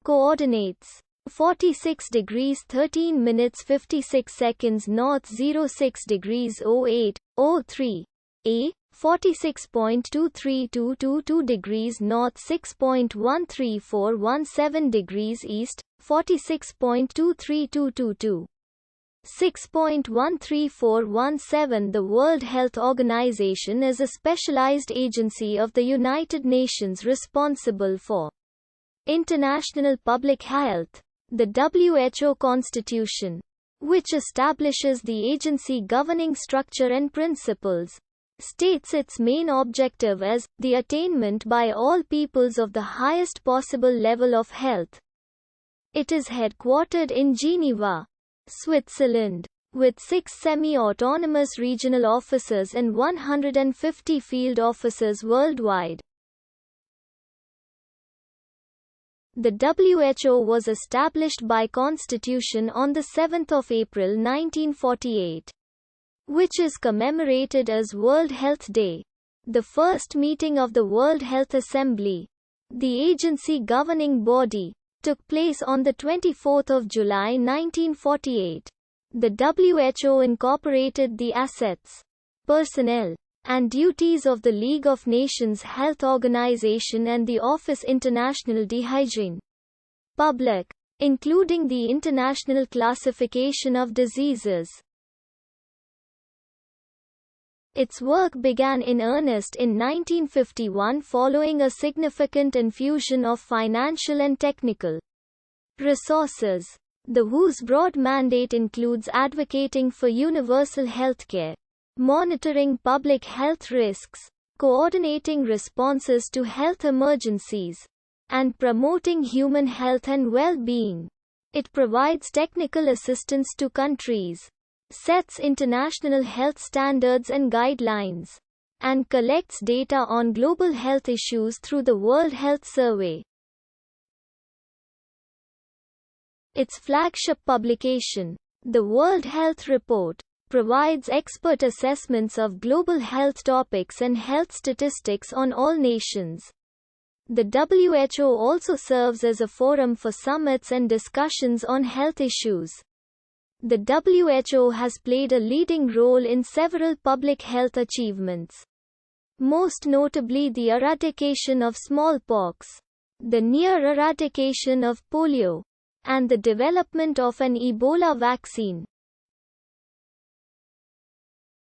Coordinates: 46 degrees 13 minutes 56 seconds north, 06 degrees 08, 03 A, 46.23222 degrees north, 6.13417 degrees east, 46.23222. 6.13417. The World Health Organization is a specialized agency of the United Nations responsible for international public health. The WHO Constitution, which establishes the agency governing structure and principles, states its main objective as the attainment by all peoples of the highest possible level of health. It is headquartered in Geneva, Switzerland, with 6 semi-autonomous regional offices and 150 field offices worldwide. The WHO was established by Constitution on 7 April 1948, which is commemorated as World Health Day. The first meeting of the World Health Assembly, the agency governing body, took place on 24 July 1948. The WHO incorporated the assets, personnel, and duties of the League of Nations Health Organization and the Office International de Hygiene Publique, including the International Classification of Diseases. Its work began in earnest in 1951 following a significant infusion of financial and technical resources. The WHO's broad mandate includes advocating for universal healthcare, monitoring public health risks, coordinating responses to health emergencies, and promoting human health and well-being. It provides technical assistance to countries, sets international health standards and guidelines, and collects data on global health issues through the World Health Survey. Its flagship publication, the World Health Report, provides expert assessments of global health topics and health statistics on all nations. The WHO also serves as a forum for summits and discussions on health issues. The WHO has played a leading role in several public health achievements, most notably the eradication of smallpox, the near eradication of polio, and the development of an Ebola vaccine.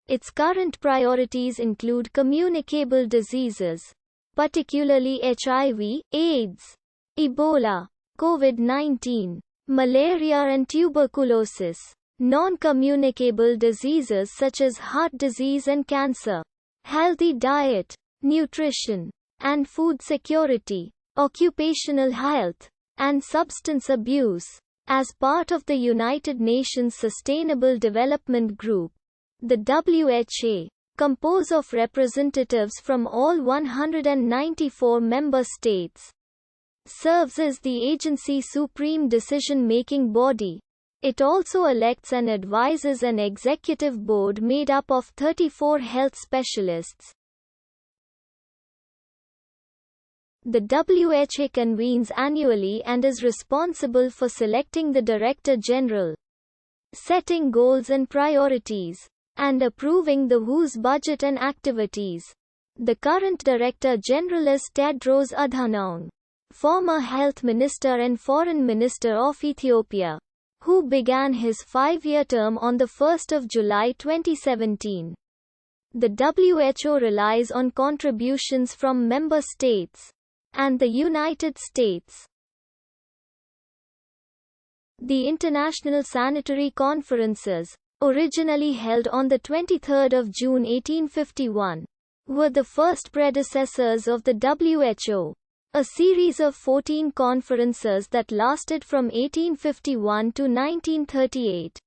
Its current priorities include communicable diseases, particularly HIV, AIDS, Ebola, COVID-19, malaria and tuberculosis, non-communicable diseases such as heart disease and cancer, healthy diet, nutrition, and food security, occupational health, and substance abuse. As part of the United Nations Sustainable Development Group, the WHO, composed of representatives from all 194 member states, serves as the agency's supreme decision-making body. It also elects and advises an executive board made up of 34 health specialists. The WHO convenes annually and is responsible for selecting the Director General, setting goals and priorities, and approving the WHO's budget and activities. The current Director General is Tedros Adhanom, former Health Minister and Foreign Minister of Ethiopia, who began his 5-year term on 1 July 2017. The WHO relies on contributions from member states and the United States. The International Sanitary Conferences, originally held on 23 June 1851, were the first predecessors of the WHO, a series of 14 conferences that lasted from 1851 to 1938.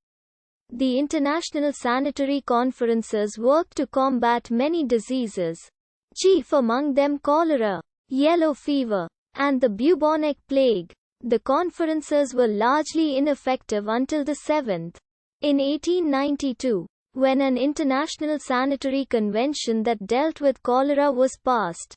The International Sanitary Conferences worked to combat many diseases, chief among them cholera, yellow fever, and the bubonic plague. The conferences were largely ineffective until the 7th. In 1892, when an international sanitary convention that dealt with cholera was passed.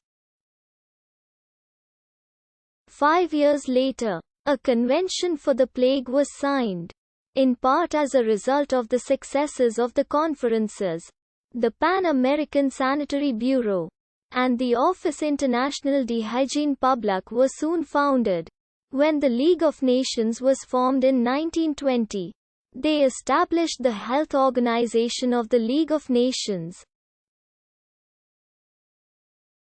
5 years later, A convention for the plague was signed. In part as a result of the successes of the conferences, the Pan-American Sanitary Bureau and the Office International de Hygiene Publique was soon founded. When the League of Nations was formed in 1920, they established the Health Organization of the League of Nations.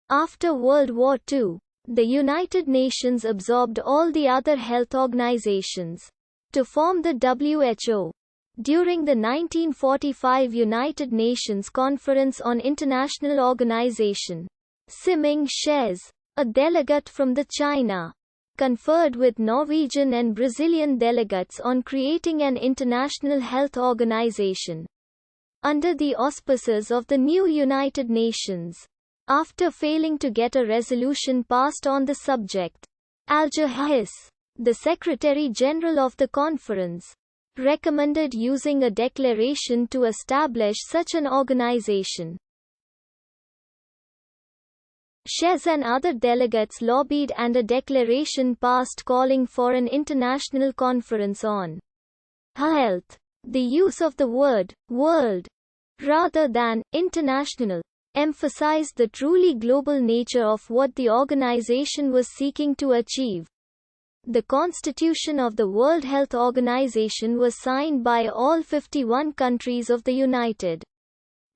After World War II, the United Nations absorbed all the other health organizations to form the WHO. During the 1945 United Nations Conference on International Organization, Siming Shares, a delegate from the China, conferred with Norwegian and Brazilian delegates on creating an international health organization under the auspices of the new United Nations. After failing to get a resolution passed on the subject, Alger Hiss, the Secretary-General of the conference, recommended using a declaration to establish such an organization. Shares and other delegates lobbied and a declaration passed calling for an international conference on health. The use of the word world rather than international emphasized the truly global nature of what the organization was seeking to achieve. The Constitution of the World Health Organization was signed by all 51 countries of the United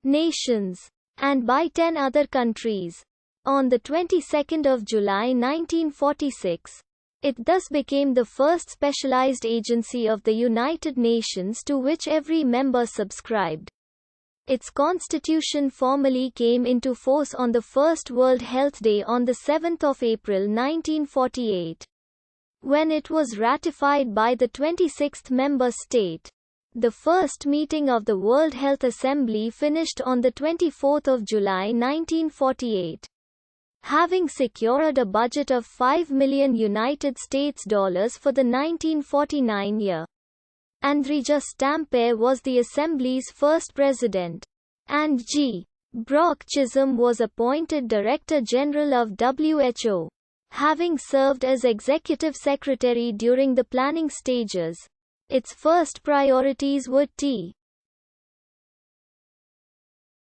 Nations, and by 10 other countries. On the 22nd of July 1946, it thus became the first specialized agency of the United Nations to which every member subscribed. Its constitution formally came into force on the first World Health Day on the 7th of April 1948. When it was ratified by the 26th member state. The first meeting of the World Health Assembly finished on the 24th of July 1948. Having secured a budget of $5 million for the 1949 year. Andrija Stampere was the Assembly's first president, and G. Brock Chisholm was appointed Director General of WHO. Having served as Executive Secretary during the planning stages, its first priorities were t.